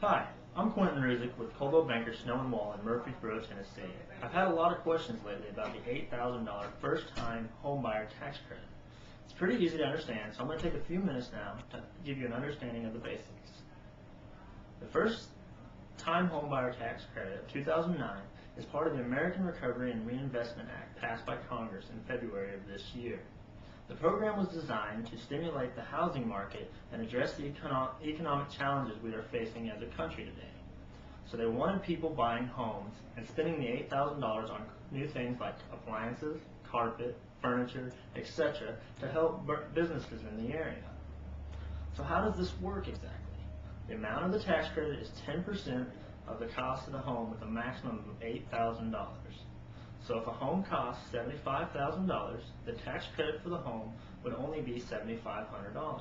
Hi, I'm Quentin Rudzik with Coldwell Banker Snow and Wall in Murfreesboro, Tennessee. I've had a lot of questions lately about the $8,000 first-time homebuyer tax credit. It's pretty easy to understand, so I'm going to take a few minutes now to give you an understanding of the basics. The first-time homebuyer tax credit of 2009 is part of the American Recovery and Reinvestment Act passed by Congress in February of this year. The program was designed to stimulate the housing market and address the economic challenges we are facing as a country today. So they wanted people buying homes and spending the $8,000 on new things like appliances, carpet, furniture, etc. to help businesses in the area. So how does this work exactly? The amount of the tax credit is 10% of the cost of the home with a maximum of $8,000. So if a home costs $75,000, the tax credit for the home would only be $7,500.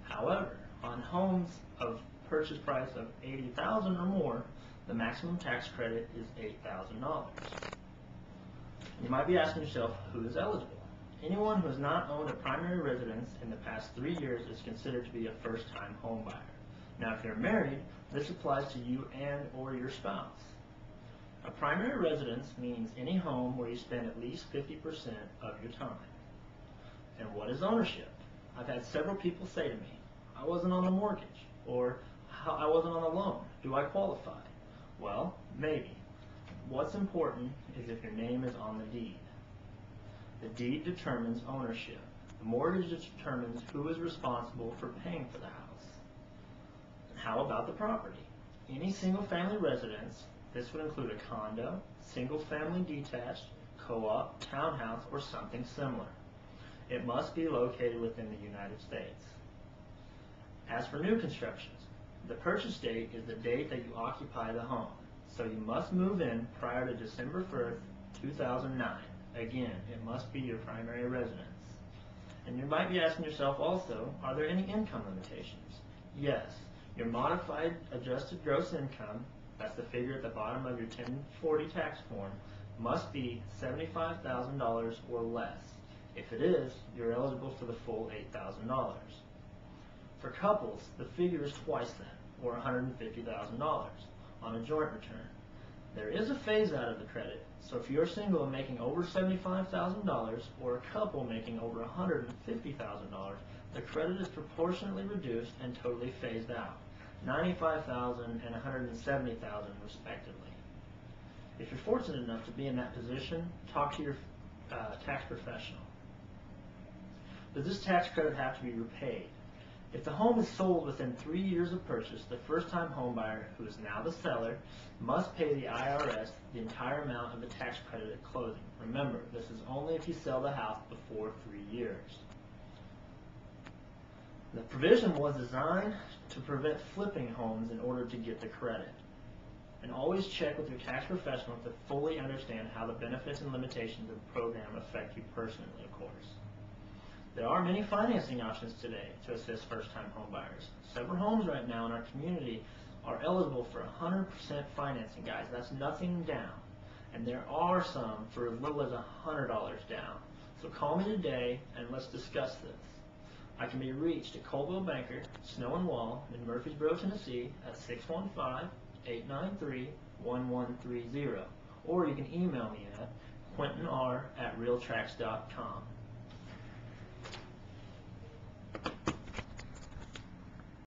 However, on homes of purchase price of $80,000 or more, the maximum tax credit is $8,000. You might be asking yourself, who is eligible? Anyone who has not owned a primary residence in the past 3 years is considered to be a first-time home buyer. Now, if you're married, this applies to you and or your spouse. A primary residence means any home where you spend at least 50% of your time. And what is ownership? I've had several people say to me, I wasn't on a mortgage, or I wasn't on a loan. Do I qualify? Well, maybe. What's important is if your name is on the deed. The deed determines ownership. The mortgage determines who is responsible for paying for the house. And how about the property? Any single-family residence, this would include a condo, single-family detached, co-op, townhouse, or something similar. It must be located within the United States. As for new constructions, the purchase date is the date that you occupy the home, so you must move in prior to December 1st, 2009. Again, it must be your primary residence. And you might be asking yourself also, are there any income limitations? Yes, your modified adjusted gross income, that's the figure at the bottom of your 1040 tax form, must be $75,000 or less. If it is, you're eligible for the full $8,000. For couples, the figure is twice that, or $150,000, on a joint return. There is a phase out of the credit, so if you're single and making over $75,000, or a couple making over $150,000, the credit is proportionately reduced and totally phased out. $95,000 and $170,000 respectively. If you're fortunate enough to be in that position, talk to your tax professional. Does this tax credit have to be repaid? If the home is sold within 3 years of purchase, the first-time homebuyer, who is now the seller, must pay the IRS the entire amount of the tax credit at closing. Remember, this is only if you sell the house before 3 years. The provision was designed to prevent flipping homes in order to get the credit. And always check with your tax professional to fully understand how the benefits and limitations of the program affect you personally, of course. There are many financing options today to assist first-time home buyers. Several homes right now in our community are eligible for 100% financing, guys. That's nothing down. And there are some for as little as $100 down. So call me today and let's discuss this. I can be reached at Coldwell Banker, Snow and Wall in Murfreesboro, Tennessee at 615-893-1130. Or you can email me at quentinr@realtracks.com.